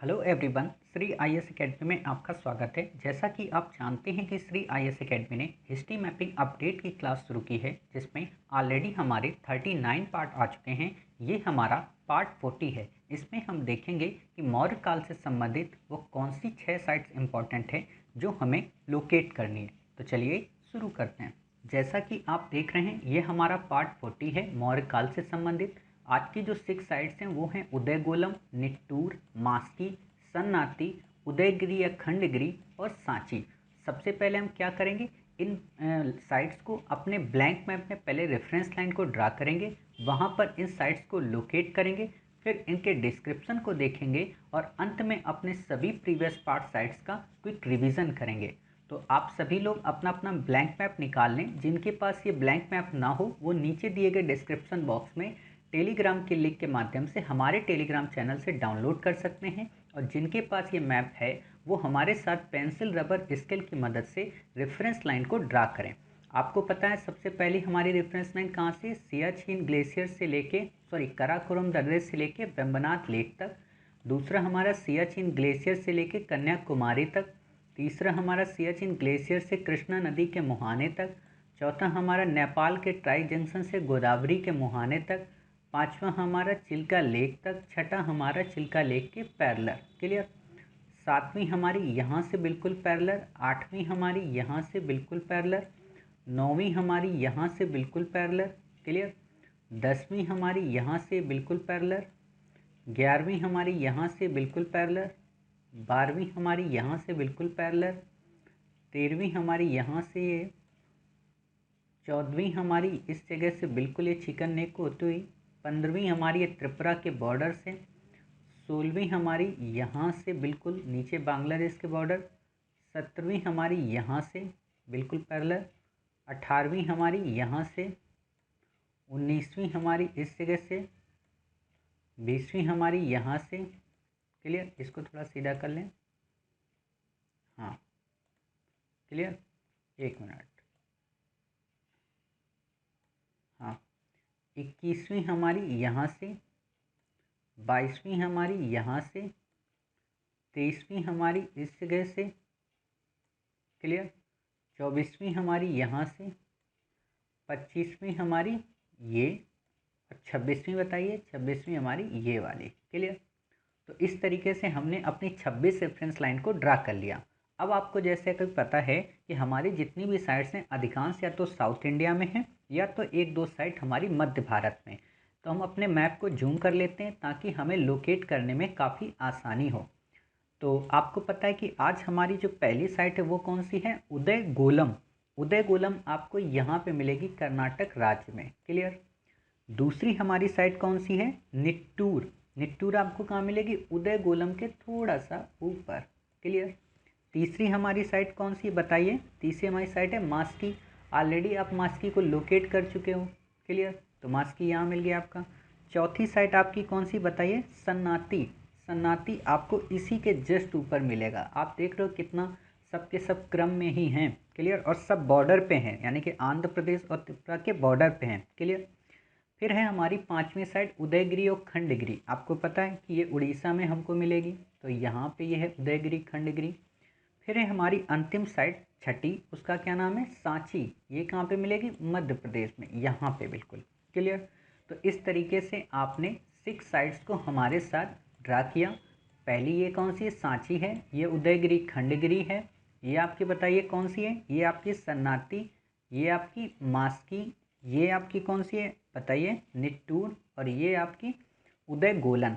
Hello everyone, Shri IAS academy में आपका स्वागत है। जैसा कि आप जानते हैं कि श्री आईएएस एकेडमी ने हिस्ट्री मैपिंग अपडेट की क्लास शुरू की है, जिसमें ऑलरेडी हमारे 39 पार्ट आ चुके हैं। ये हमारा पार्ट 40 है। इसमें हम देखेंगे कि मौर्य काल से संबंधित वो कौन सी 6 साइट्स इंपॉर्टेंट है जो हमें लोकेट करनी है। तो चलिए शुरू करते हैं। जैसा कि आप देख रहे हैं, ये हमारा पार्ट 40 है मौर्य काल से संबंधित। आज की जो 6 साइट्स हैं वो हैं उदयगोलम, निट्टूर, मास्की, सन्नाती, उदयगिरी या खंडगिरी और सांची। सबसे पहले हम क्या करेंगे, इन साइट्स को अपने ब्लैंक मैप में पहले रेफरेंस लाइन को ड्रा करेंगे, वहाँ पर इन साइट्स को लोकेट करेंगे, फिर इनके डिस्क्रिप्शन को देखेंगे और अंत में अपने सभी प्रीवियस पार्ट साइट्स का क्विक रिवीजन करेंगे। तो आप सभी लोग अपना अपना ब्लैंक मैप निकाल लें। जिनके पास ये ब्लैंक मैप ना हो वो नीचे दिए गए डिस्क्रिप्शन बॉक्स में टेलीग्राम के लिंक के माध्यम से हमारे टेलीग्राम चैनल से डाउनलोड कर सकते हैं। और जिनके पास ये मैप है वो हमारे साथ पेंसिल रबर स्केल की मदद से रेफरेंस लाइन को ड्रा करें। आपको पता है सबसे पहले हमारी रेफरेंस लाइन कहाँ से, सियाचिन ग्लेशियर से लेके काराकोरम दर्रे से लेके वेम्बनाथ लेक तक। दूसरा हमारा सियाचिन ग्लेशियर से लेके कन्याकुमारी तक। तीसरा हमारा सियाचिन ग्लेशियर से कृष्णा नदी के मुहाने तक। चौथा हमारा नेपाल के ट्राई जंक्शन से गोदावरी के मुहाने तक। पांचवा हमारा चिल्का लेक तक। छठा हमारा चिल्का लेक के पैरेलल। क्लियर। सातवीं हमारी यहाँ से बिल्कुल पैरेलल। आठवीं हमारी यहाँ से बिल्कुल पैरेलल। नौवीं हमारी यहाँ से बिल्कुल पैरेलल। क्लियर। 10वीं हमारी यहाँ से बिल्कुल पैरेलल। 11वीं हमारी यहाँ से बिल्कुल पैरेलल। 12वीं हमारी यहाँ से बिल्कुल पैरेलल। 13वीं हमारी यहाँ से ये। 14वीं हमारी इस जगह से बिल्कुल ये चिकन नेक को होती हुई। 15वीं हमारी ये त्रिपुरा के बॉर्डर से। 16वीं हमारी यहाँ से बिल्कुल नीचे बांग्लादेश के बॉर्डर। 17वीं हमारी यहाँ से बिल्कुल पैरेलल। 18वीं हमारी यहाँ से। 19वीं हमारी इस जगह से। 20वीं हमारी यहाँ से। क्लियर। इसको थोड़ा सीधा कर लें। हाँ क्लियर। एक मिनट। हाँ 21वीं हमारी यहाँ से। 22वीं हमारी यहाँ से। 23वीं हमारी इस जगह से। क्लियर। 24वीं हमारी यहाँ से। 25वीं हमारी ये। और 26वीं बताइए। 26वीं हमारी ये वाली। क्लियर। तो इस तरीके से हमने अपनी 26 रेफरेंस लाइन को ड्रा कर लिया। अब आपको जैसे कि पता है कि हमारी जितनी भी साइट्स हैं अधिकांश या तो साउथ इंडिया में हैं या तो एक दो साइट हमारी मध्य भारत में। तो हम अपने मैप को जूम कर लेते हैं ताकि हमें लोकेट करने में काफ़ी आसानी हो। तो आपको पता है कि आज हमारी जो पहली साइट है वो कौन सी है, उदयगोलम। उदयगोलम आपको यहाँ पे मिलेगी कर्नाटक राज्य में। क्लियर। दूसरी हमारी साइट कौन सी है, निट्टूर। निट्टूर आपको कहाँ मिलेगी, उदयगोलम के थोड़ा सा ऊपर। क्लियर। तीसरी हमारी साइट कौन सी बताइए। तीसरी हमारी साइट है मास्की। ऑलरेडी आप मास्की को लोकेट कर चुके हो। क्लियर। तो मास्की यहाँ मिल गया आपका। चौथी साइट आपकी कौन सी बताइए, सन्नाती। सन्नाती आपको इसी के जस्ट ऊपर मिलेगा। आप देख रहे हो कितना सबके सब क्रम में ही हैं। क्लियर। और सब बॉर्डर पे हैं, यानी कि आंध्र प्रदेश और त्रिपुरा के बॉर्डर पे हैं। क्लियर। फिर है हमारी पांचवी साइड उदयगिरी और खंडगिरी। आपको पता है कि ये उड़ीसा में हमको मिलेगी, तो यहाँ पे ये है उदयगिरी खंडगिरी। फिर है हमारी अंतिम साइड छठी, उसका क्या नाम है, सांची। ये कहाँ पे मिलेगी, मध्य प्रदेश में, यहाँ पे बिल्कुल। क्लियर। तो इस तरीके से आपने 6 साइट्स को हमारे साथ ड्रा किया। पहली ये कौन सी है, सांची है। ये उदयगिरी खंडगिरी है। ये आपकी बताइए कौन सी है, ये आपकी सन्नाती। ये आपकी मास्की। ये आपकी कौन सी है बताइए, निट्टूर। और ये आपकी उदयगोलन।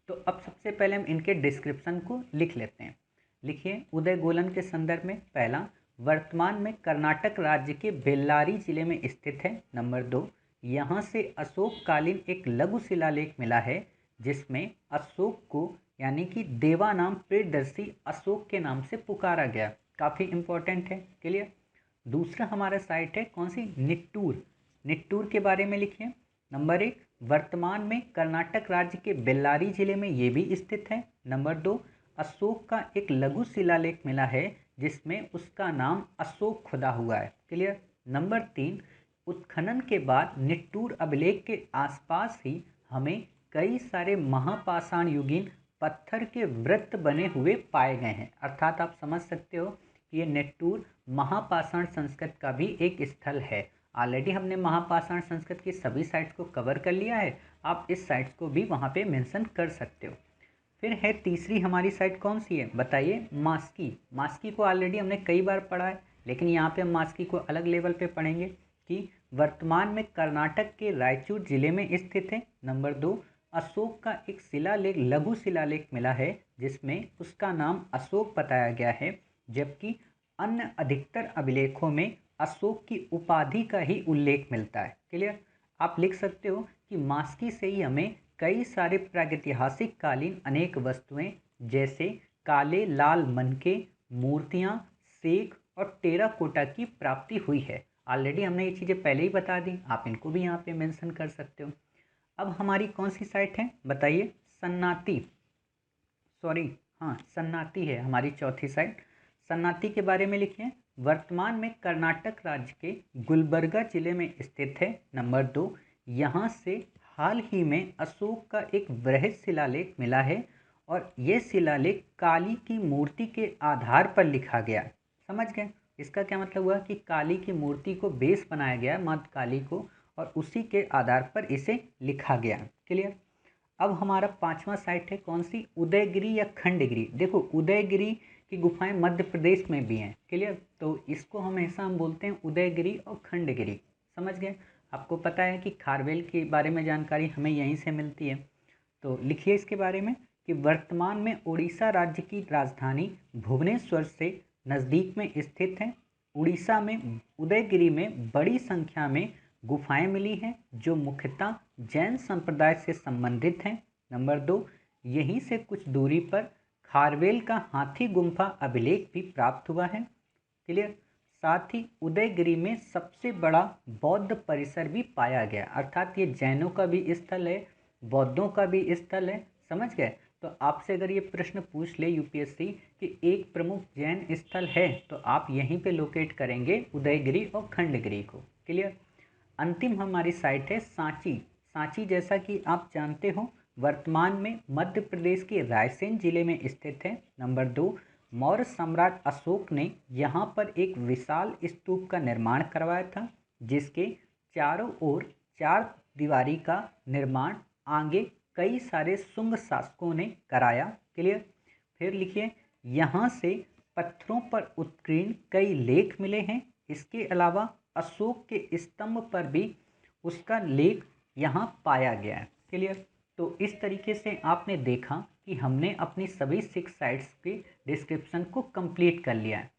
तो अब सबसे पहले हम इनके डिस्क्रिप्शन को लिख लेते हैं। लिखिए, उदयगोलन के संदर्भ में पहला, वर्तमान में कर्नाटक राज्य के बेल्लारी जिले में स्थित है। नंबर 2, यहाँ से अशोककालीन एक लघु शिलालेख मिला है जिसमें अशोक को यानी कि देवा नाम प्रियदर्शी अशोक के नाम से पुकारा गया। काफ़ी इंपॉर्टेंट है। क्लियर। दूसरा हमारा साइट है कौन सी, निट्टूर। निट्टूर के बारे में लिखिए। नंबर 1, वर्तमान में कर्नाटक राज्य के बेल्लारी जिले में ये भी स्थित है। नंबर 2, अशोक का एक लघु शिलालेख मिला है जिसमें उसका नाम अशोक खुदा हुआ है। क्लियर। नंबर 3, उत्खनन के बाद निट्टूर अभिलेख के आसपास ही हमें कई सारे महापाषाण युगीन पत्थर के वृत्त बने हुए पाए गए हैं। अर्थात आप समझ सकते हो कि ये नेट्टूर महापाषाण संस्कृत का भी एक स्थल है। ऑलरेडी हमने महापाषाण संस्कृत की सभी साइट्स को कवर कर लिया है, आप इस साइट्स को भी वहाँ पे मेंशन कर सकते हो। फिर है तीसरी हमारी साइट कौन सी है बताइए, मास्की। मास्की को ऑलरेडी हमने कई बार पढ़ा है, लेकिन यहाँ पे हम मास्की को अलग लेवल पे पढ़ेंगे कि वर्तमान में कर्नाटक के रायचूर जिले में स्थित है। नंबर 2, अशोक का एक शिलालेख, लघु शिलालेख मिला है जिसमें उसका नाम अशोक बताया गया है, जबकि अन्य अधिकतर अभिलेखों में अशोक की उपाधि का ही उल्लेख मिलता है। क्लियर। आप लिख सकते हो कि मास्की से ही हमें कई सारे प्रागैतिहासिक कालीन अनेक वस्तुएं जैसे काले लाल मनके, मूर्तियां, सेक और टेराकोटा की प्राप्ति हुई है। ऑलरेडी हमने ये चीज़ें पहले ही बता दी, आप इनको भी यहाँ पे मेंशन कर सकते हो। अब हमारी कौन सी साइट है बताइए, सन्नाटी, सॉरी हाँ सन्नाटी है हमारी चौथी साइट। सन्नाटी के बारे में लिखिए, वर्तमान में कर्नाटक राज्य के गुलबर्गा जिले में स्थित है। नंबर 2, यहाँ से हाल ही में अशोक का एक वृहद शिलालेख मिला है और ये शिलालेख काली की मूर्ति के आधार पर लिखा गया। समझ गए, इसका क्या मतलब हुआ कि काली की मूर्ति को बेस बनाया गया, माता काली को, और उसी के आधार पर इसे लिखा गया। क्लियर। अब हमारा पांचवा साइट है कौन सी, उदयगिरी या खंडगिरी। देखो उदयगिरी की गुफाएं मध्य प्रदेश में भी हैं। क्लियर। तो इसको हमेशा हम बोलते हैं उदयगिरी और खंडगिरी। समझ गए। आपको पता है कि खारवेल के बारे में जानकारी हमें यहीं से मिलती है, तो लिखिए इसके बारे में कि वर्तमान में उड़ीसा राज्य की राजधानी भुवनेश्वर से नज़दीक में स्थित है। उड़ीसा में उदयगिरी में बड़ी संख्या में गुफाएं मिली हैं जो मुख्यतः जैन संप्रदाय से संबंधित हैं। नंबर 2, यहीं से कुछ दूरी पर खारवेल का हाथी गुम्फा अभिलेख भी प्राप्त हुआ है। क्लियर। साथ ही उदयगिरी में सबसे बड़ा बौद्ध परिसर भी पाया गया, अर्थात ये जैनों का भी स्थल है, बौद्धों का भी स्थल है। समझ गए। तो आपसे अगर ये प्रश्न पूछ ले यूपीएससी कि एक प्रमुख जैन स्थल है, तो आप यहीं पे लोकेट करेंगे उदयगिरी और खंडगिरी को। क्लियर। अंतिम हमारी साइट है सांची। सांची जैसा कि आप जानते हो वर्तमान में मध्य प्रदेश के रायसेन जिले में स्थित है। नंबर 2, मौर्य सम्राट अशोक ने यहाँ पर एक विशाल स्तूप का निर्माण करवाया था, जिसके चारों ओर 4 दीवारी का निर्माण आगे कई सारे शुंग शासकों ने कराया। क्लियर। फिर लिखिए, यहाँ से पत्थरों पर उत्कीर्ण कई लेख मिले हैं। इसके अलावा अशोक के स्तंभ पर भी उसका लेख यहाँ पाया गया है। क्लियर। तो इस तरीके से आपने देखा कि हमने अपनी सभी 6 साइट्स के डिस्क्रिप्शन को कंप्लीट कर लिया है।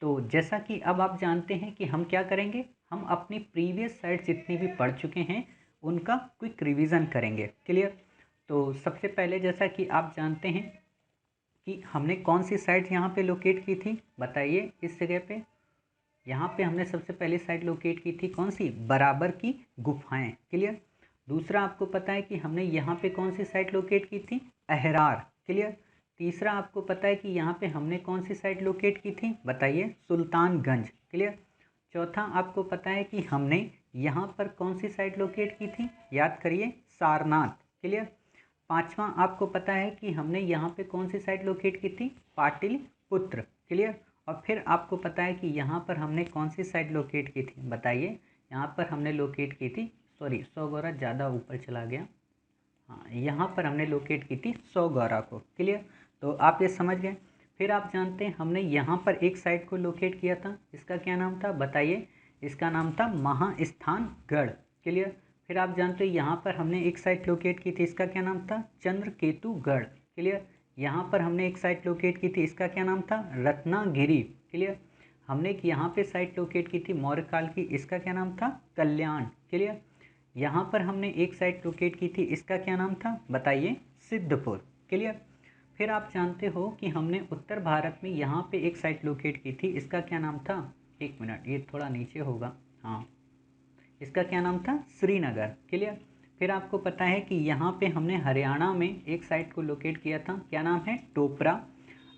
तो जैसा कि अब आप जानते हैं कि हम क्या करेंगे, हम अपनी प्रीवियस साइट्स जितनी भी पढ़ चुके हैं उनका क्विक रिवीजन करेंगे। क्लियर। तो सबसे पहले जैसा कि आप जानते हैं कि हमने कौन सी साइट यहाँ पे लोकेट की थी बताइए, इस जगह पे यहाँ पे हमने सबसे पहले साइट लोकेट की थी कौन सी, बराबर की गुफाएं। क्लियर। दूसरा आपको पता है कि हमने यहाँ पे कौन सी साइट लोकेट की थी, अहरार। क्लियर। तीसरा आपको पता है कि यहाँ पे हमने कौन सी साइट लोकेट की थी बताइए, सुल्तानगंज। क्लियर। चौथा आपको पता है कि हमने यहाँ पर कौन सी साइट लोकेट की थी, याद करिए, सारनाथ। क्लियर। पांचवा आपको पता है कि हमने यहाँ पे कौन सी साइट लोकेट की थी, पाटलिपुत्र। क्लियर। और फिर आपको पता है कि यहाँ पर हमने कौन सी साइट लोकेट की थी बताइए, यहाँ पर हमने लोकेट की थी, सॉरी 100 गौरा ज़्यादा ऊपर चला गया, हाँ यहाँ पर हमने लोकेट की थी 100 गौरा को। क्लियर। तो आप ये समझ गए। फिर आप जानते हैं हमने यहाँ पर एक साइट को लोकेट किया था, इसका क्या नाम था बताइए, इसका नाम था महास्थानगढ़। क्लियर। फिर आप जानते हैं यहाँ पर हमने एक साइट लोकेट की थी, इसका क्या नाम था, चंद्रकेतुगढ़। क्लियर। यहाँ पर हमने एक साइट लोकेट की थी, इसका क्या नाम था, रत्नागिरी। क्लियर। हमने यहाँ पे साइट लोकेट की थी मौर्य काल की, इसका क्या नाम था, कल्याण। क्लियर। यहाँ पर हमने एक साइट लोकेट की थी, इसका क्या नाम था बताइए, सिद्धपुर। क्लियर। फिर आप जानते हो कि हमने उत्तर भारत में यहाँ पे एक साइट लोकेट की थी, इसका क्या नाम था, एक मिनट ये थोड़ा नीचे होगा, हाँ इसका क्या नाम था, श्रीनगर। क्लियर। फिर आपको पता है कि यहाँ पे हमने हरियाणा में एक साइट को लोकेट किया था, क्या नाम है, टोपरा।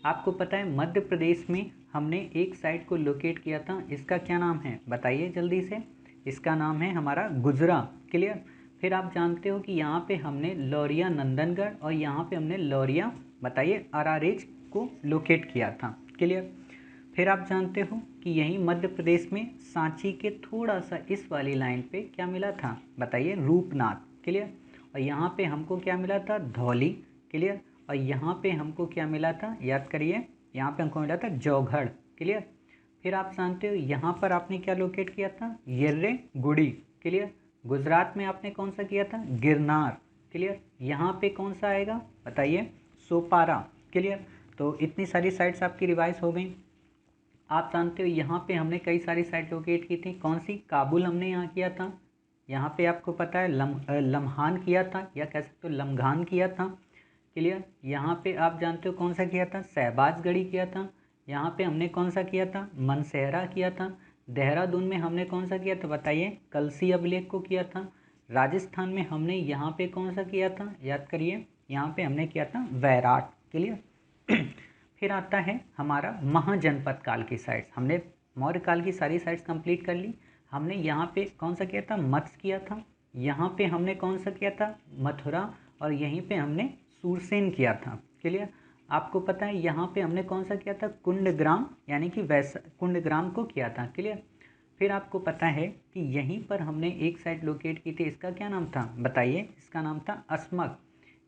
आपको पता है मध्य प्रदेश में हमने एक साइट को लोकेट किया था, इसका क्या नाम है बताइए जल्दी से, इसका नाम है हमारा गुजरा। क्लियर। फिर आप जानते हो कि यहाँ पे हमने लौरिया नंदनगढ़ और यहाँ पे हमने लौरिया बताइए अरारेज को लोकेट किया था। क्लियर। फिर आप जानते हो कि यहीं मध्य प्रदेश में सांची के थोड़ा सा इस वाली लाइन पे क्या मिला था बताइए, रूपनाथ। क्लियर। और यहाँ पे हमको क्या मिला था, धौली। क्लियर। और यहाँ पे हमको क्या मिला था, याद करिए, यहाँ पे हमको मिला था जौघड़। क्लियर। फिर आप जानते हो यहाँ पर आपने क्या लोकेट किया था, येर्रे गुड़ी। क्लियर। गुजरात में आपने कौन सा किया था, गिरनार। क्लियर। यहाँ पे कौन सा आएगा बताइए, सोपारा। क्लियर। तो इतनी सारी साइट्स आपकी रिवाइज हो गई। आप जानते हो यहाँ पे हमने कई सारी साइट लोकेट की थी, कौन सी, काबुल हमने यहाँ किया था, यहाँ पे आपको पता है लम्हान किया था, या कह सकते हो लमघान किया था। क्लियर। यहाँ पे आप जानते हो कौन सा किया था, शहबाजगढ़ी किया था। यहाँ पे हमने कौन सा किया था, मनसेहरा किया था। देहरादून में हमने कौन सा किया था बताइए, कलसी अभिलेख को किया था। राजस्थान में हमने यहाँ पे कौन सा किया था, याद करिए, यहाँ पे हमने किया था वैराट। क्लियर। फिर आता है हमारा महाजनपद काल की साइट्स। हमने मौर्य काल की सारी साइट्स कंप्लीट कर ली। हमने यहाँ पे कौन सा किया था, मत्स्य किया था। यहाँ पे हमने कौन सा किया था, मथुरा। और यहीं पे हमने सूरसेन किया था। क्लियर। आपको पता है यहाँ पे हमने कौन सा किया था, कुंडग्राम, यानी कि वैसा कुंडग्राम को किया था। क्लियर। फिर आपको पता है कि यहीं पर हमने एक साइट लोकेट की थी, इसका क्या नाम था बताइए, इसका नाम था अस्मक।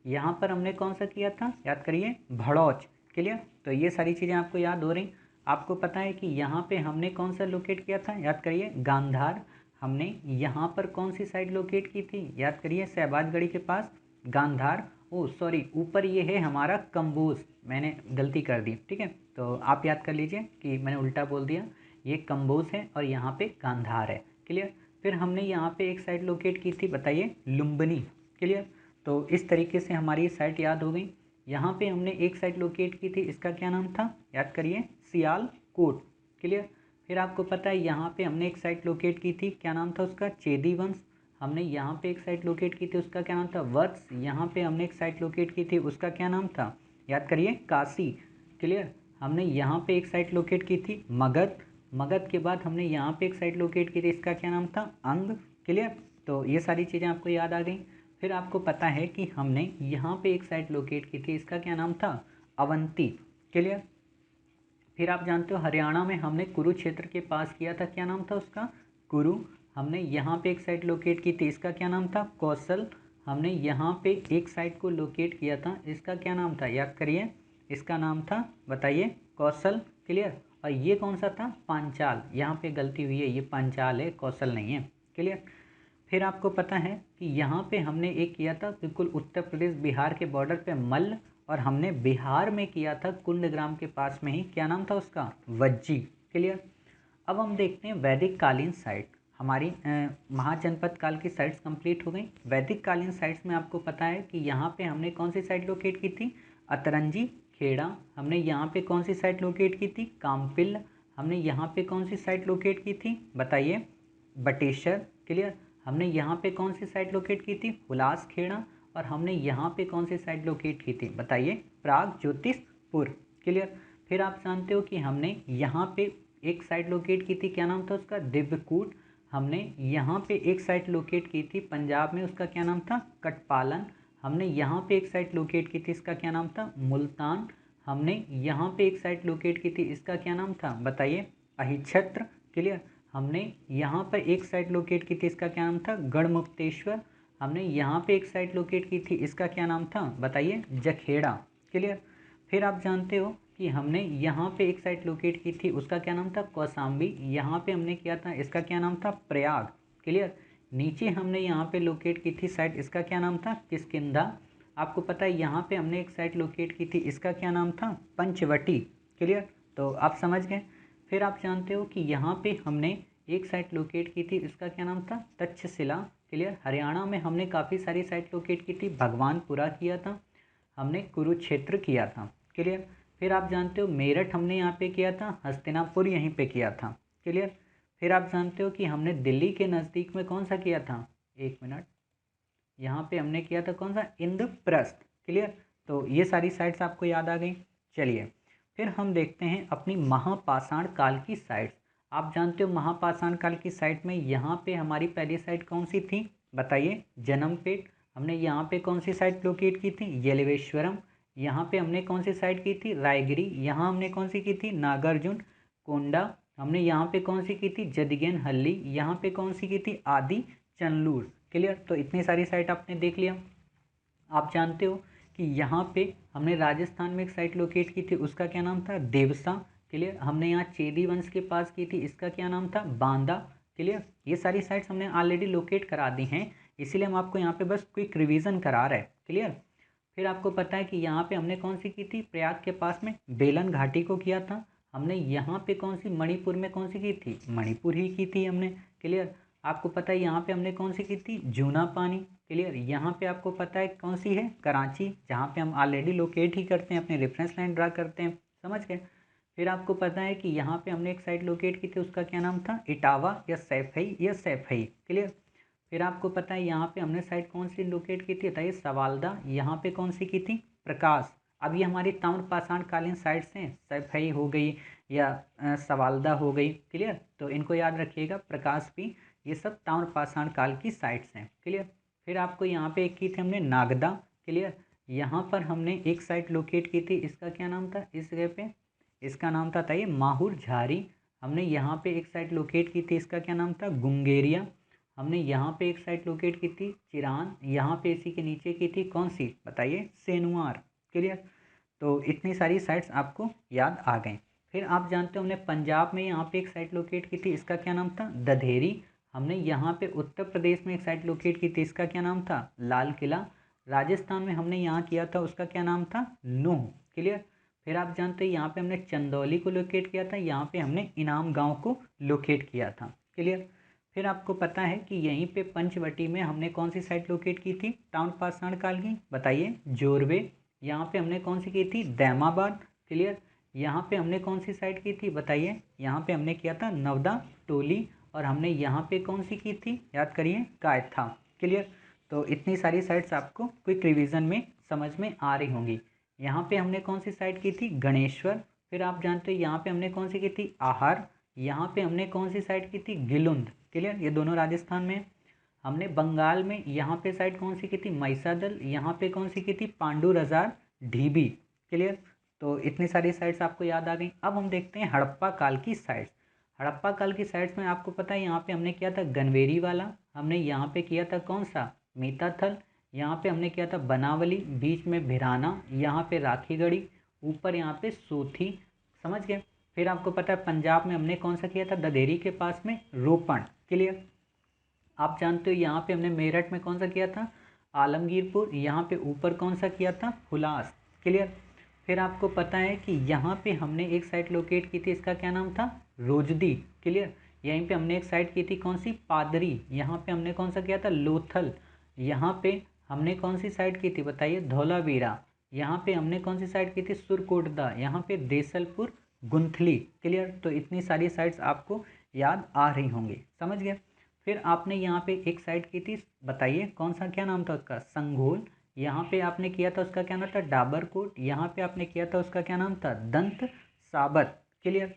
यहाँ पर हमने कौन सा किया था, याद करिए, भड़ौच। क्लियर। तो ये सारी चीज़ें आपको याद हो रही। आपको पता है कि यहाँ पे हमने कौन सा लोकेट किया था, याद करिए, गांधार। हमने यहाँ पर कौन सी साइड लोकेट की थी, याद करिए, शहबाजगढ़ी के पास गांधार। ओ सॉरी, ऊपर ये है हमारा कंबोज, मैंने गलती कर दी। ठीक है, तो आप याद कर लीजिए कि मैंने उल्टा बोल दिया, ये कंबोज है और यहाँ पे गांधार है। क्लियर। फिर हमने यहाँ पे एक साइड लोकेट की थी बताइए, लुम्बिनी। क्लियर। तो इस तरीके से हमारी साइट याद हो गई। यहाँ पे हमने एक साइट लोकेट की थी, इसका क्या नाम था, याद करिए, सियालकोट। क्लियर। फिर आपको पता है यहाँ पे हमने एक साइट लोकेट की थी, क्या नाम था उसका, चेदी वंश। हमने यहाँ पे एक साइट लोकेट की थी, उसका क्या नाम था, वत्स। यहाँ पे हमने एक साइट लोकेट की थी, उसका क्या नाम था, याद करिए, काशी। क्लियर। हमने यहाँ पे एक साइट लोकेट की थी, मगध। मगध के बाद हमने यहाँ पे एक साइट लोकेट की थी, इसका क्या नाम था, अंग। क्लियर। तो ये सारी चीज़ें आपको याद आ गई। फिर आपको पता है कि हमने यहाँ पे एक साइट लोकेट की थी, इसका क्या नाम था, अवंती। क्लियर। फिर आप जानते हो हरियाणा में हमने कुरुक्षेत्र के पास किया था, क्या नाम था उसका, कुरु। हमने यहाँ पे एक साइट लोकेट की थी, इसका क्या नाम था, कौशल। हमने यहाँ पे एक साइट को लोकेट किया था, इसका क्या नाम था, याद करिए, इसका नाम था बताइए, कौशल। क्लियर। और ये कौन सा था, पांचाल। यहाँ पे गलती हुई है, ये पांचाल है, कौशल नहीं है। क्लियर। फिर आपको पता है कि यहाँ पे हमने एक किया था बिल्कुल उत्तर प्रदेश बिहार के बॉर्डर पे मल्ल, और हमने बिहार में किया था कुंडग्राम के पास में ही, क्या नाम था उसका, वज्जी। क्लियर। अब हम देखते हैं वैदिक कालीन साइट। हमारी महाजनपद काल की साइट्स कंप्लीट हो गई। वैदिक कालीन साइट्स में आपको पता है कि यहाँ पे हमने कौन सी साइट लोकेट की थी, अतरंजी खेड़ा। हमने यहाँ पे कौन सी साइट लोकेट की थी, कामपिल। हमने यहाँ पे कौन सी साइट लोकेट की थी बताइए, बटेश्वर। क्लियर। हमने यहाँ पे कौन सी साइट लोकेट की थी, हुलास खेड़ा। और हमने यहाँ पे कौन सी साइट लोकेट की थी बताइए, प्राग ज्योतिषपुर। क्लियर। फिर आप जानते हो कि हमने यहाँ पे एक साइट लोकेट की थी, क्या नाम था उसका, दिव्यकूट। हमने यहाँ पे एक साइट लोकेट की थी पंजाब में, उसका क्या नाम था, कटपालन। हमने यहाँ पे एक साइट लोकेट की थी, इसका क्या नाम था, मुल्तान। हमने यहाँ पे एक साइट लोकेट की थी, इसका क्या नाम था बताइए, अहिच्छत्र। क्लियर। हमने यहाँ पर एक साइट लोकेट की थी, इसका क्या नाम था, गढ़मुक्तेश्वर। हमने यहाँ पे एक साइट लोकेट की थी, इसका क्या नाम था बताइए, जखेड़ा। क्लियर। फिर आप जानते हो कि हमने यहाँ पे एक साइट लोकेट की थी, उसका क्या नाम था, कौसाम्बी। यहाँ पे हमने किया था, इसका क्या नाम था, प्रयाग। क्लियर। नीचे हमने यहाँ पे लोकेट की थी साइट, इसका क्या नाम था, किष्किंधा। आपको पता है यहाँ पे हमने एक साइट लोकेट की थी, इसका क्या नाम था, पंचवटी। क्लियर। तो आप समझ गए। फिर आप जानते हो कि यहाँ पे हमने एक साइट लोकेट की थी, इसका क्या नाम था, तक्षशिला। क्लियर। हरियाणा में हमने काफ़ी सारी साइट लोकेट की थी, भगवानपुरा किया था, हमने कुरुक्षेत्र किया था। क्लियर। फिर आप जानते हो मेरठ हमने यहाँ पे किया था, हस्तिनापुर यहीं पे किया था। क्लियर। फिर आप जानते हो कि हमने दिल्ली के नज़दीक में कौन सा किया था, एक मिनट, यहाँ पे हमने किया था कौन सा, इंद्रप्रस्थ। क्लियर। तो ये सारी साइट्स आपको याद आ गई। चलिए फिर हम देखते हैं अपनी महापाषाण काल की साइट्स। आप जानते हो महापाषाण काल की साइट में यहाँ पे हमारी पहली साइट कौन सी थी, बताइए जन्मपेट हमने यहाँ पे कौन सी साइट लोकेट की थी, येलवेश्वरम। यहाँ पे हमने कौन सी साइट की थी, रायगिरी। यहाँ हमने कौन सी की थी, नागार्जुन कोंडा। हमने यहाँ पे कौन सी की थी, जदिगेन हल्ली। यहाँ पे कौन सी की थी, आदि चंदलूर। क्लियर। तो इतनी सारी साइट आपने देख लिया। आप जानते हो कि यहाँ पे हमने राजस्थान में एक साइट लोकेट की थी, उसका क्या नाम था, देवसा। क्लियर। हमने यहाँ चेदी वंश के पास की थी, इसका क्या नाम था, बांदा। क्लियर। ये सारी साइट्स हमने ऑलरेडी लोकेट करा दी हैं, इसीलिए हम आपको यहाँ पे बस क्विक रिवीजन करा रहे हैं। क्लियर। फिर आपको पता है कि यहाँ पे हमने कौन सी की थी, प्रयाग के पास में बेलन घाटी को किया था। हमने यहाँ पे कौन सी, मणिपुर में कौन सी की थी, मणिपुर ही की थी हमने। क्लियर। आपको पता है यहाँ पे हमने कौन सी की थी, जूना पानी। क्लियर। यहाँ पे आपको पता है कौन सी है, कराची, जहाँ पे हम ऑलरेडी लोकेट ही करते हैं, अपने रेफरेंस लाइन ड्रा करते हैं। समझ गए। फिर आपको पता है कि यहाँ पे हमने एक साइट लोकेट की थी, उसका क्या नाम था, इटावा या सैफई या सैफई। क्लियर। फिर आपको पता है यहाँ पे हमने साइट कौन सी लोकेट की थी, बताइए, सवालदा। यहाँ पे कौन सी की थी, प्रकाश। अब ये हमारी ताम्र पाषाण कालीन साइट्स हैं, सैफई हो गई या सवालदा हो गई। क्लियर। तो इनको याद रखिएगा, प्रकाश भी, ये सब ताम्र पाषाण काल की साइट्स हैं। क्लियर। फिर आपको यहाँ पे एक की थी हमने, नागदा। क्लियर। यहाँ पर हमने एक साइट लोकेट की थी, इसका क्या नाम था, इस जगह पे इसका नाम था, बताइए, माहुर झारी। हमने यहाँ पे एक साइट लोकेट की थी, इसका क्या नाम था, गुंगेरिया। हमने यहाँ पे एक साइट लोकेट की थी, चिरान। यहाँ पे इसी के नीचे की थी कौन सी, बताइए, सेनुआर। क्लियर। तो इतनी सारी साइट्स आपको याद आ गई। फिर आप जानते हो हमने पंजाब में यहाँ पे एक साइट लोकेट की थी, इसका क्या नाम था, दधेरी। हमने यहाँ पे उत्तर प्रदेश में एक साइट लोकेट की थी, इसका क्या नाम था, लाल किला। राजस्थान में हमने यहाँ किया था, उसका क्या नाम था, नूह। क्लियर। फिर आप जानते हैं यहाँ पे हमने चंदौली को लोकेट किया था, यहाँ पे हमने इनाम गांव को लोकेट किया था। क्लियर। फिर आपको पता है कि यहीं पे पंचवटी में हमने कौन सी साइट लोकेट की थी, ताम्र पाषाण काल की, बताइए, जोरवे। यहाँ पे हमने कौन सी की थी, दैमाबाद। क्लियर। यहाँ पे हमने कौन सी साइट की थी, बताइए, यहाँ पे हमने किया था नवदा टोली। और हमने यहाँ पे कौन सी की थी, याद करिए, कायथा। क्लियर। तो इतनी सारी साइट्स आपको क्विक रिवीजन में समझ में आ रही होंगी। यहाँ पे हमने कौन सी साइट की थी, गणेश्वर। फिर आप जानते हो यहाँ पे हमने कौन सी की थी, आहार। यहाँ पे हमने कौन सी साइट की थी, गिलुंद। क्लियर। ये दोनों राजस्थान में। हमने बंगाल में यहाँ पे साइट कौन सी की थी, मैसादल। यहाँ पे कौन सी की थी, पांडु रजार ढीबी। क्लियर। तो इतनी सारी साइट्स आपको याद आ गई। अब हम देखते हैं हड़प्पा काल की साइट्स। हड़प्पा काल की साइट्स में आपको पता है यहाँ पे हमने किया था गनवेरी वाला। हमने यहाँ पे किया था कौन सा, मीताथल। यहाँ पे हमने किया था बनावली, बीच में भिराना, यहाँ पे राखीगढ़ी, ऊपर यहाँ पे सोथी। समझ गए। फिर आपको पता है पंजाब में हमने कौन सा किया था, ददेरी के पास में रोपण। क्लियर। आप जानते हो यहाँ पे हमने मेरठ में कौन सा किया था, आलमगीरपुर। यहाँ पे ऊपर कौन सा किया था, हुलास। क्लियर। फिर आपको पता है कि यहाँ पे हमने एक साइट लोकेट की थी, इसका क्या नाम था, रोजदी। क्लियर। यहीं पे हमने एक साइट की थी कौन सी, पादरी। यहाँ पे हमने कौन सा किया था, लोथल। यहाँ पे हमने कौन सी साइट की थी, बताइए, धौलावीरा। यहाँ पे हमने कौन सी साइट की थी, सुरकोटदा। यहाँ पे देसलपुर, गुंथली। क्लियर। तो इतनी सारी साइट्स आपको याद आ रही होंगी। समझ गए। फिर आपने यहाँ पे एक साइट की थी, बताइए कौन सा, क्या नाम था उसका, संघोल। यहाँ पे आपने किया था, उसका क्या नाम था, डाबरकोट। यहाँ पे आपने किया था, उसका क्या नाम था, दंत साबत। क्लियर।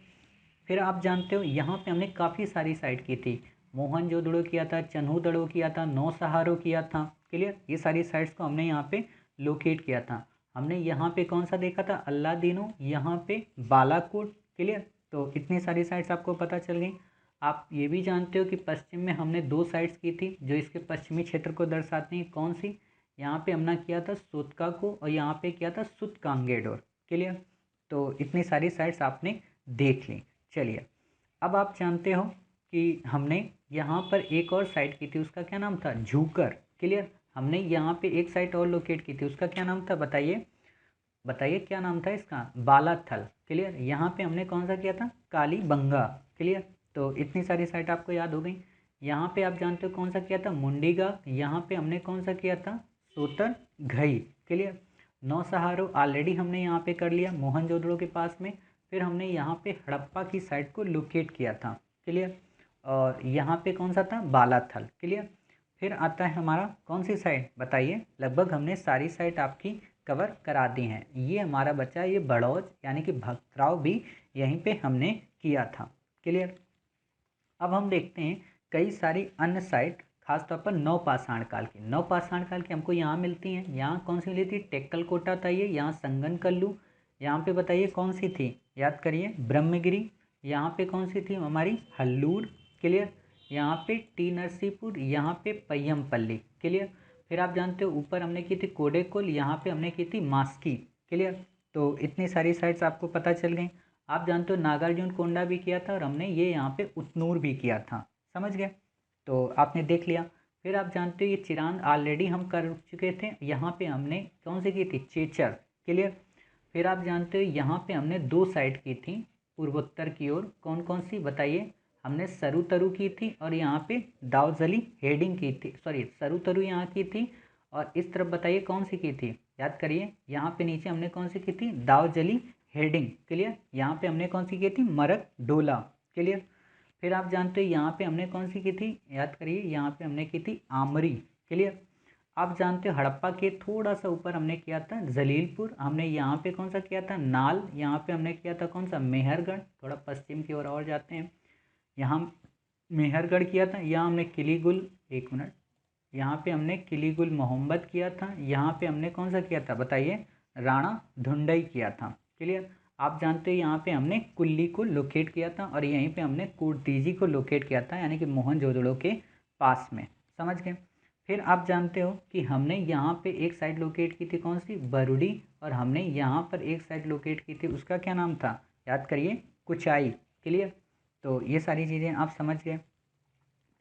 फिर आप जानते हो यहाँ पे हमने काफ़ी सारी साइट की थी, मोहनजोदड़ो किया था, चन्हूदड़ो किया था, नौसहारो किया था। क्लियर। ये सारी साइट्स को हमने यहाँ पे लोकेट किया था। हमने यहाँ पे कौन सा देखा था, अल्लादीनो। यहाँ पे बालाकोट। क्लियर। तो इतनी सारी साइट्स आपको पता चल गई। आप ये भी जानते हो कि पश्चिम में हमने दो साइट्स की थी जो इसके पश्चिमी क्षेत्र को दर्शाती हैं, कौन सी, यहाँ पे हमने किया था सुतका को, और यहाँ पे किया था सुतकांगेडोर। क्लियर। तो इतनी सारी साइट्स आपने देख ली। चलिए, अब आप जानते हो कि हमने यहाँ पर एक और साइट की थी, उसका क्या नाम था, झूकर। क्लियर। हमने यहाँ पे एक साइट और लोकेट की थी, उसका क्या नाम था, बताइए, बताइए क्या नाम था इसका, बालाथल। क्लियर। यहाँ पे हमने कौन सा किया था, कालीबंगा। क्लियर। तो इतनी सारी साइट आपको याद हो गई। यहाँ पे आप जानते हो कौन सा किया था, मुंडीगा। यहाँ पे हमने कौन सा किया था, सोतर घई। क्लियर। नौसहारो ऑलरेडी हमने यहाँ पे कर लिया, मोहनजोदड़ो के पास में। फिर हमने यहाँ पे हड़प्पा की साइट को लोकेट किया था। क्लियर। और यहाँ पे कौन सा था, बालाथल। क्लियर। फिर आता है हमारा कौन सी साइट, बताइए, लगभग हमने सारी साइट आपकी कवर करा दी हैं। ये हमारा बच्चा, ये बड़ौज यानी कि भक्तराव भी यहीं पे हमने किया था। क्लियर। अब हम देखते हैं कई सारी अन्य साइट खासतौर पर नवपाषाण काल की। नवपाषाण काल की हमको यहाँ मिलती हैं। यहाँ कौन सी मिली थी? टेक्कलकोटा था ये, यहाँ संगनकल्लू, यहाँ पे बताइए कौन सी थी, याद करिए, ब्रह्मगिरी, यहाँ पे कौन सी थी हमारी? हल्लूर, क्लियर, यहाँ पे टी नरसीपुर, यहाँ पे पय्यमपल्ली, क्लियर। फिर आप जानते हो ऊपर हमने की थी कोडेकुल, यहाँ पे हमने की थी मास्की, क्लियर। तो इतनी सारी साइट्स आपको पता चल गई। आप जानते हो नागार्जुन कोंडा भी किया था और हमने ये यहाँ पे उतनूर भी किया था, समझ गए। तो आपने देख लिया। फिर आप जानते हो ये चिरांद ऑलरेडी हम कर चुके थे। यहाँ पे हमने कौन सी की थी? चेचर, क्लियर। फिर आप जानते हो यहाँ पे हमने 2 साइट की थी पूर्वोत्तर की ओर, कौन कौन सी बताइए? हमने सरुतरु की थी और यहाँ पे दावजली हेडिंग की थी, सॉरी सरुतरु यहाँ की थी, और इस तरफ बताइए कौन सी की थी, याद करिए। यहाँ पे नीचे हमने कौन सी की थी? दावजली हेडिंग, क्लियर। यहाँ पे हमने कौन सी की थी? मरक डोला, क्लियर। फिर आप जानते हो यहाँ पे हमने कौन सी की थी, याद करिए, यहाँ पे हमने की थी आमरी, क्लियर। आप जानते हो हड़प्पा के थोड़ा सा ऊपर हमने किया था जलीलपुर, हमने यहाँ पे कौन सा किया था? नाल, यहाँ पे हमने किया था कौन सा? मेहरगढ़, थोड़ा पश्चिम की ओर और जाते हैं, यहाँ मेहरगढ़ किया था। यहाँ हमने किलीगुल, एक मिनट, यहाँ पे हमने किलीगुल मोहम्मद किया था। यहाँ पे हमने कौन सा किया था बताइए? राणा धुंडई किया था, क्लियर। आप जानते हो यहाँ पे हमने कुल्ली को लोकेट किया था और यहीं पे हमने कोटदीजी को लोकेट किया था, यानी कि मोहनजोदड़ो के पास में, समझ गए। फिर आप जानते हो कि हमने यहाँ पे एक साइड लोकेट की थी, कौन सी? बरूडी, और हमने यहाँ पर एक साइड लोकेट की थी, उसका क्या नाम था, याद करिए? कुचाई, क्लियर। तो ये सारी चीज़ें आप समझ गए।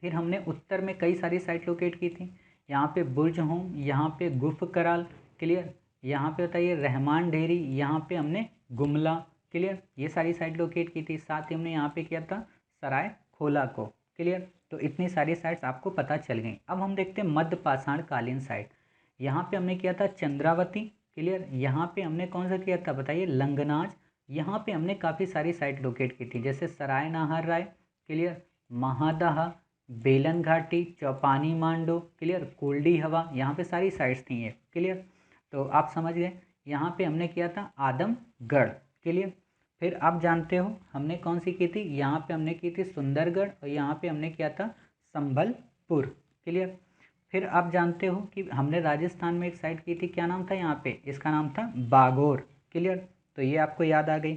फिर हमने उत्तर में कई सारी साइट लोकेट की थी। यहाँ पे बुर्ज होम, यहाँ पे गुफ कराल, क्लियर। यहाँ पे बताइए रहमान डेरी, यहाँ पे हमने गुमला, क्लियर। ये सारी साइट लोकेट की थी। साथ ही हमने यहाँ पे किया था सराय खोला को, क्लियर। तो इतनी सारी साइट्स आपको पता चल गई। अब हम देखते हैं मध्य पाषाण कालीन साइट। यहाँ पे हमने किया था चंद्रावती, क्लियर। यहाँ पे हमने कौन सा किया था बताइए? लंगनाज। यहाँ पे हमने काफ़ी सारी साइट लोकेट की थी, जैसे सराय नाहर राय, क्लियर, महादहा, बेलन घाटी, चौपानी मांडो, क्लियर, कोल्डी हवा, यहाँ पे सारी साइट्स थी ये, क्लियर। तो आप समझ गए। यहाँ पे हमने किया था आदमगढ़, क्लियर। फिर आप जानते हो हमने कौन सी की थी? यहाँ पे हमने की थी सुंदरगढ़ और यहाँ पे हमने किया था संभलपुर, क्लियर। फिर आप जानते हो कि हमने राजस्थान में एक साइट की थी, क्या नाम था यहाँ पे? इसका नाम था बागोर, क्लियर। तो ये आपको याद आ गई।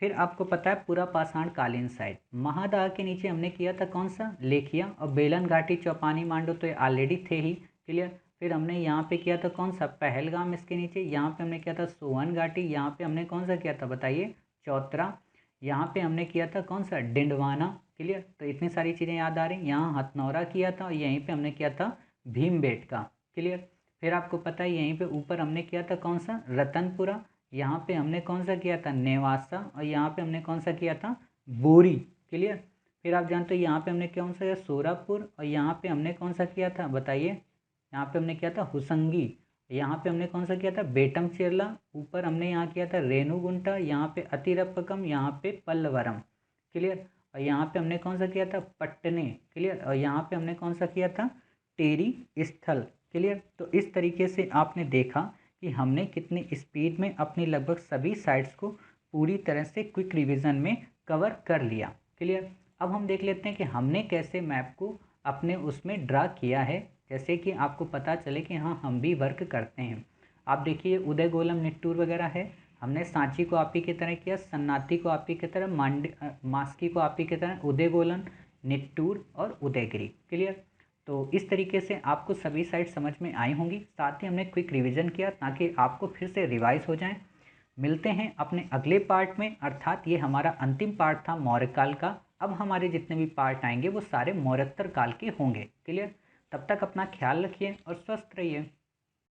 फिर आपको पता है पूरा पाषाण कालीन साइट महादाह के नीचे हमने किया था कौन सा? लेखिया, और बेलन घाटी, चौपानी मांडो तो ये ऑलरेडी थे ही, क्लियर। फिर हमने यहाँ पे किया था कौन सा? पहलगाम इसके नीचे। यहाँ पे हमने किया था सोहन घाटी। यहाँ पे हमने कौन सा किया था बताइए? चौतरा। यहाँ पे हमने किया था कौन सा? डिंडवाना, क्लियर। तो इतनी सारी चीज़ें याद आ रही। यहाँ हथनौरा किया था और यहीं पे हमने किया था भीमबेटका, क्लियर। फिर आपको पता है यहीं पे ऊपर हमने किया था कौन सा? रतनपुरा। यहाँ पे हमने कौन सा किया था? नेवासा, और यहाँ पे हमने कौन सा किया था? बोरी, क्लियर। फिर आप जानते हो यहाँ पे हमने कौन सा किया? सोरापुर, और यहाँ पे हमने कौन सा किया था बताइए? यहाँ पे हमने किया था हुसंगी। यहाँ पे हमने कौन सा किया था? बेटम चेरला। ऊपर हमने यहाँ किया था रेणुगुंटा, यहाँ पे अतिरपकम, यहाँ पे पल्लवरम, क्लियर। और यहाँ पे हमने कौन सा किया था? पट्टने, क्लियर। और यहाँ पे हमने कौन सा किया था? टेरी स्थल, क्लियर। तो इस तरीके से आपने देखा कि हमने कितनी स्पीड में अपनी लगभग सभी साइट्स को पूरी तरह से क्विक रिवीजन में कवर कर लिया, क्लियर। अब हम देख लेते हैं कि हमने कैसे मैप को अपने उसमें ड्रा किया है, जैसे कि आपको पता चले कि हाँ हम भी वर्क करते हैं। आप देखिए उदय गोलम निट्टूर वगैरह है, हमने सांची को आपी की तरह किया, सन्नाटी को आपी की तरह, मास्की को आपी की तरह, उदय गोलन, निट्टूर और उदयगिरी, क्लियर। तो इस तरीके से आपको सभी साइट समझ में आई होंगी। साथ ही हमने क्विक रिवीजन किया ताकि आपको फिर से रिवाइज हो जाए। मिलते हैं अपने अगले पार्ट में, अर्थात ये हमारा अंतिम पार्ट था मौर्य काल का। अब हमारे जितने भी पार्ट आएंगे वो सारे मौर्योत्तर काल के होंगे, क्लियर। तब तक अपना ख्याल रखिए और स्वस्थ रहिए।